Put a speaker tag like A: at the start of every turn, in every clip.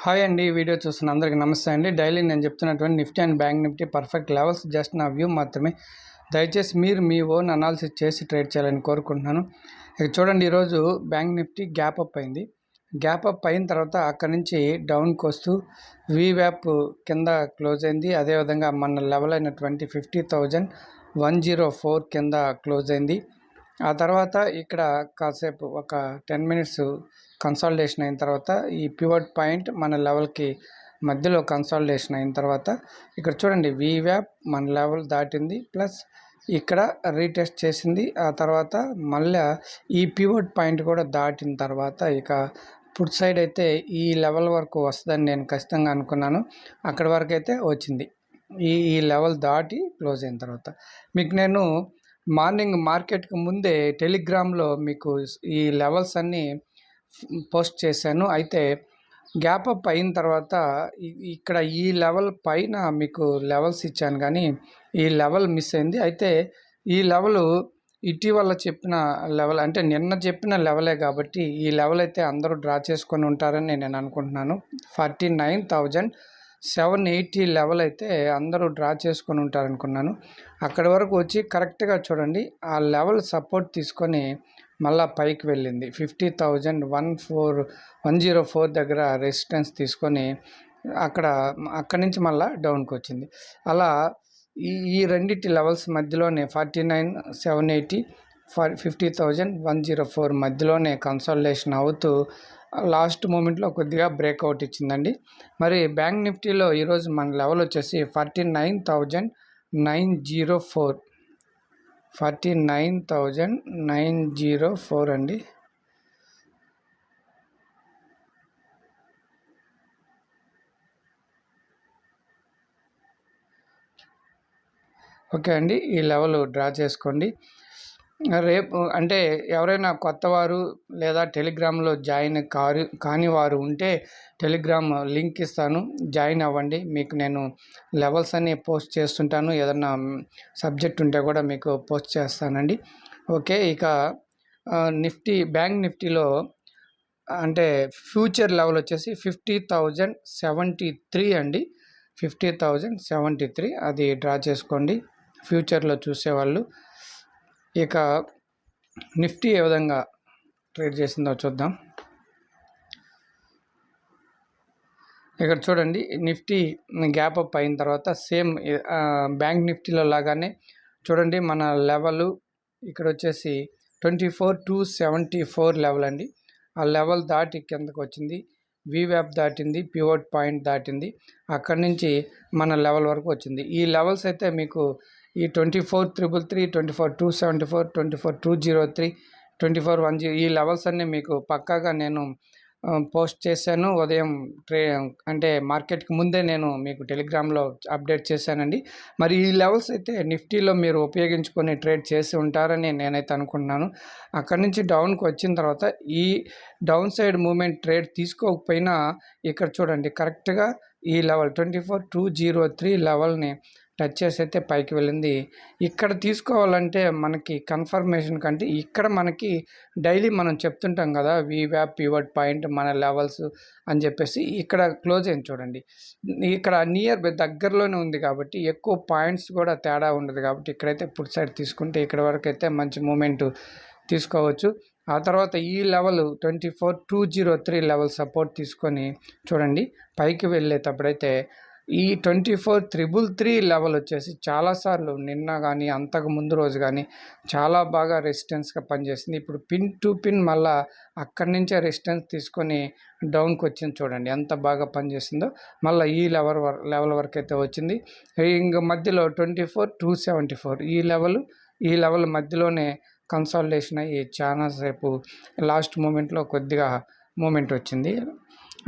A: Hi అండి. Video చూస్తున్న అందరికీ నమస్తే అండి. డైలీ నేను చెప్తున్నటువంటి Nifty and bank Nifty perfect levels just నా వ్యూ మాత్రమే. దయచేసి మీరు మీ ఓన్ అనాలిసిస్ చేసి ట్రేడ్ చేయాలని కోరుకుంటున్నాను. ఇక చూడండి, ఈరోజు బ్యాంక్ నిఫ్టీ గ్యాప్ అప్ అయింది. గ్యాప్ అప్ అయిన తర్వాత అక్కడి నుంచి డౌన్కి వస్తూ వీవ్యాప్ కింద క్లోజ్ అయింది. అదేవిధంగా మన లెవెల్ అయినటువంటి 50,104 కింద క్లోజ్ అయింది. ఆ తర్వాత ఇక్కడ కాసేపు ఒక 10 మినిట్స్ కన్సాలిడేషన్ అయిన తర్వాత ఈ పివట్ పాయింట్ మన లెవెల్కి మధ్యలో కన్సాలిడేషన్ అయిన తర్వాత ఇక్కడ చూడండి, వీవ్యాప్ మన లెవెల్ దాటింది, ప్లస్ ఇక్కడ రీటెస్ట్ చేసింది. ఆ తర్వాత మళ్ళీ ఈ పివట్ పాయింట్ కూడా దాటిన తర్వాత ఇక పుట్ సైడ్ అయితే ఈ లెవెల్ వరకు వస్తుందని నేను ఖచ్చితంగా అనుకున్నాను. అక్కడి వరకు అయితే వచ్చింది. ఈ లెవెల్ దాటి క్లోజ్ అయిన తర్వాత మీకు నేను మార్నింగ్ మార్కెట్కి ముందే టెలిగ్రామ్లో మీకు ఈ లెవెల్స్ అన్నీ పోస్ట్ చేశాను. అయితే గ్యాప్ అప్ అయిన తర్వాత ఇక్కడ ఈ లెవెల్ పైన మీకు లెవెల్స్ ఇచ్చాను, కానీ ఈ లెవెల్ మిస్ అయింది. అయితే ఈ లెవెల్ ఇటీవల చెప్పిన లెవెల్, అంటే నిన్న చెప్పిన లెవెలే కాబట్టి ఈ లెవెల్ అయితే అందరూ డ్రా చేసుకొని ఉంటారని నేను అనుకుంటున్నాను. 49,780 లెవెల్ అయితే అందరూ డ్రా చేసుకొని ఉంటారనుకున్నాను. అక్కడి వరకు వచ్చి కరెక్ట్గా చూడండి, ఆ లెవెల్ సపోర్ట్ తీసుకొని మళ్ళీ పైకి వెళ్ళింది. 50,104 దగ్గర రెసిస్టెన్స్ తీసుకొని అక్కడి నుంచి మళ్ళీ డౌన్కి వచ్చింది. అలా ఈ రెండింటి లెవెల్స్ మధ్యలోనే 49,780 50,104 మధ్యలోనే కన్సాలిడేషన్ అవుతూ లాస్ట్ మూమెంట్లో కొద్దిగా బ్రేక్అవుట్ ఇచ్చిందండి. మరి బ్యాంక్ నిఫ్టీలో ఈరోజు మన లెవెల్ వచ్చేసి 49,904 49,904 అండి. ఓకే అండి, ఈ లెవెల్ డ్రా చేసుకోండి. రేపు అంటే ఎవరైనా కొత్త వారు లేదా టెలిగ్రామ్లో జాయిన్ కాని వారు ఉంటే టెలిగ్రామ్ లింక్ ఇస్తాను, జాయిన్ అవ్వండి. మీకు నేను లెవెల్స్ అన్నీ పోస్ట్ చేస్తుంటాను. ఏదన్నా సబ్జెక్ట్ ఉంటే కూడా మీకు పోస్ట్ చేస్తానండి. ఓకే, ఇక బ్యాంక్ నిఫ్టీలో అంటే ఫ్యూచర్ లెవెల్ వచ్చేసి 50,073 అండి. 50,073 అది డ్రా చేసుకోండి ఫ్యూచర్లో చూసేవాళ్ళు. ఇక నిఫ్టీ ఏ విధంగా ట్రేడ్ చేసిందో చూద్దాం. ఇక్కడ చూడండి, నిఫ్టీ గ్యాప్ అప్ అయిన తర్వాత సేమ్ బ్యాంక్ నిఫ్టీలో లాగానే చూడండి, మన లెవెల్ ఇక్కడ వచ్చేసి 24,274 లెవెల్ అండి. ఆ లెవెల్ దాటి కిందకు వచ్చింది, వీవ్యాప్ దాటింది, పివట్ పాయింట్ దాటింది, అక్కడి నుంచి మన లెవెల్ వరకు వచ్చింది. ఈ లెవెల్స్ అయితే మీకు ఈ 24,333, 24,274, 24,203, 24,10 ఈ లెవెల్స్ అన్నీ మీకు పక్కాగా నేను పోస్ట్ చేశాను. ఉదయం అంటే మార్కెట్కి ముందే నేను మీకు టెలిగ్రామ్లో అప్డేట్ చేశానండి. మరి ఈ లెవెల్స్ అయితే నిఫ్టీలో మీరు ఉపయోగించుకొని ట్రేడ్ చేసి ఉంటారని నేనైతే అనుకుంటున్నాను. అక్కడి నుంచి డౌన్కి వచ్చిన తర్వాత ఈ డౌన్ సైడ్ మూమెంట్ ట్రేడ్ తీసుకోకపోయినా ఇక్కడ చూడండి, కరెక్ట్గా ఈ లెవెల్ 24,203 లెవెల్ని టచ్ చేసి అయితే పైకి వెళ్ళింది. ఇక్కడ తీసుకోవాలంటే మనకి కన్ఫర్మేషన్ కంటే ఇక్కడ మనకి డైలీ మనం చెప్తుంటాం కదా, వీవ్యాప్ పివట్ పాయింట్ మన లెవెల్స్ అని చెప్పేసి ఇక్కడ క్లోజ్ అయింది చూడండి. ఇక్కడ నియర్ బై దగ్గరలోనే ఉంది కాబట్టి ఎక్కువ పాయింట్స్ కూడా తేడా ఉండదు కాబట్టి ఇక్కడైతే పుట్ సైడ్ తీసుకుంటే ఇక్కడ వరకు అయితే మంచి మూమెంట్ తీసుకోవచ్చు. ఆ తర్వాత ఈ లెవెల్ 24,203 లెవెల్ సపోర్ట్ తీసుకొని చూడండి పైకి వెళ్ళేటప్పుడైతే ఈ 24,333 లెవెల్ వచ్చేసి చాలాసార్లు నిన్న కానీ అంతకు ముందు రోజు కానీ చాలా బాగా రెసిస్టెన్స్గా పనిచేసింది. ఇప్పుడు పిన్ టు పిన్ మళ్ళీ అక్కడి నుంచే రెసిస్టెన్స్ తీసుకొని డౌన్కి వచ్చింది. చూడండి ఎంత బాగా పనిచేసిందో. మళ్ళీ ఈ లెవెల్ వరకు అయితే వచ్చింది. ఇంక మధ్యలో 24,274 ఈ లెవెల్ మధ్యలోనే కన్సాలిడేషన్ అయ్యి చాలా సేపు లాస్ట్ మూమెంట్లో కొద్దిగా మూమెంట్ వచ్చింది.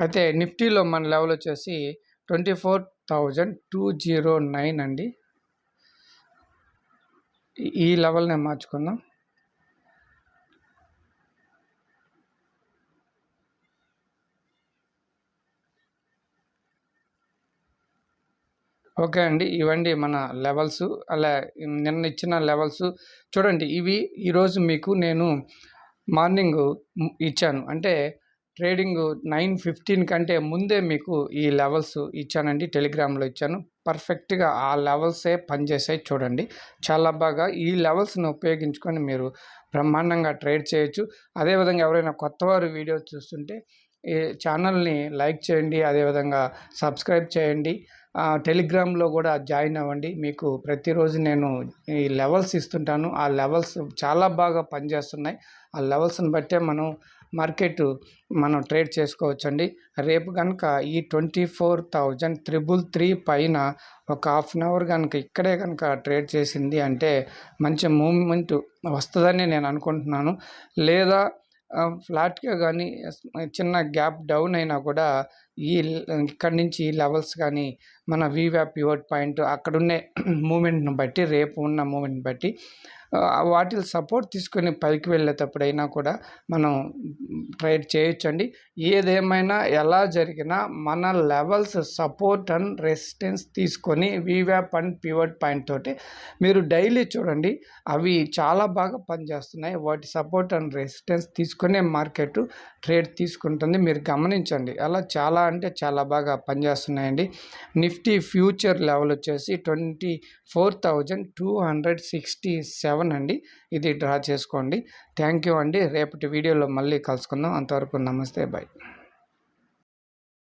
A: అయితే నిఫ్టీలో మన లెవెల్ వచ్చేసి 24,209 అండి. ఈ లెవెల్ని మార్చుకుందాం. ఓకే అండి, ఇవండి మన లెవెల్స్. అలా నిన్న ఇచ్చిన లెవెల్స్ చూడండి, ఇవి ఈరోజు మీకు నేను మార్నింగ్ ఇచ్చాను. అంటే ట్రేడింగ్ 9:15 కంటే ముందే మీకు ఈ లెవెల్స్ ఇచ్చానండి. టెలిగ్రామ్‌లో ఇచ్చాను. పర్ఫెక్ట్‌గా ఆ లెవెల్సే పనిచేసాయి చూడండి. చాలా బాగా ఈ లెవెల్స్‌ని ఉపయోగించుకొని మీరు బ్రహ్మాండంగా ట్రేడ్ చేయొచ్చు. అదేవిధంగా ఎవరైనా కొత్తవారు వీడియో చూస్తుంటే ఈ ఛానల్‌ని లైక్ చేయండి. అదేవిధంగా సబ్స్క్రైబ్ చేయండి. టెలిగ్రామ్‌లో కూడా జాయిన్ అవ్వండి. మీకు ప్రతిరోజు నేను ఈ లెవెల్స్ ఇస్తుంటాను. ఆ లెవెల్స్ చాలా బాగా పనిచేస్తున్నాయి. ఆ లెవెల్స్‌ని బట్టే మనం ట్రేడ్ చేసుకోవచ్చండి. రేపు గనుక ఈ 24,333 పైన ఒక హాఫ్ అన్ అవర్ గనుక ఇక్కడే గనుక ట్రేడ్ చేసింది అంటే మంచి మూవ్‌మెంట్ వస్తదని నేను అనుకుంటున్నాను. లేదా ఫ్లాట్‌గా గానీ చిన్న గ్యాప్ డౌన్ అయినా కూడా ఇక్కడి నుంచి ఈ లెవెల్స్ గానీ మన వీవ్యాప్ పివట్ పాయింట్ అక్కడున్నే మూవ్‌మెంట్‌ని బట్టి రేపు ఉన్న మూవ్‌మెంట్‌ని బట్టి వాటిని సపోర్ట్ తీసుకొని పైకి వెళ్ళేటప్పుడైనా కూడా మనం ట్రేడ్ చేయొచ్చండి. ఏదేమైనా ఎలా జరిగినా మన లెవెల్స్ సపోర్ట్ అండ్ రెసిస్టెన్స్ తీసుకొని వీవ్యాప్ అండ్ పివట్ పాయింట్ తోటి మీరు డైలీ చూడండి. అవి చాలా బాగా పనిచేస్తున్నాయి. వాటి సపోర్ట్ అండ్ రెసిస్టెన్స్ తీసుకునే మార్కెట్ ట్రేడ్ తీసుకుంటుంది. మీరు గమనించండి. అలా చాలా అంటే చాలా బాగా పనిచేస్తున్నాయండి. నిఫ్టీ ఫ్యూచర్ లెవెల్ వచ్చేసి 24,267 అండి. ఇది డ్రా చేసుకోండి. థ్యాంక్ యూ అండి. రేపటి వీడియోలో మళ్ళీ కలుసుకుందాం. అంతవరకు నమస్తే. బై.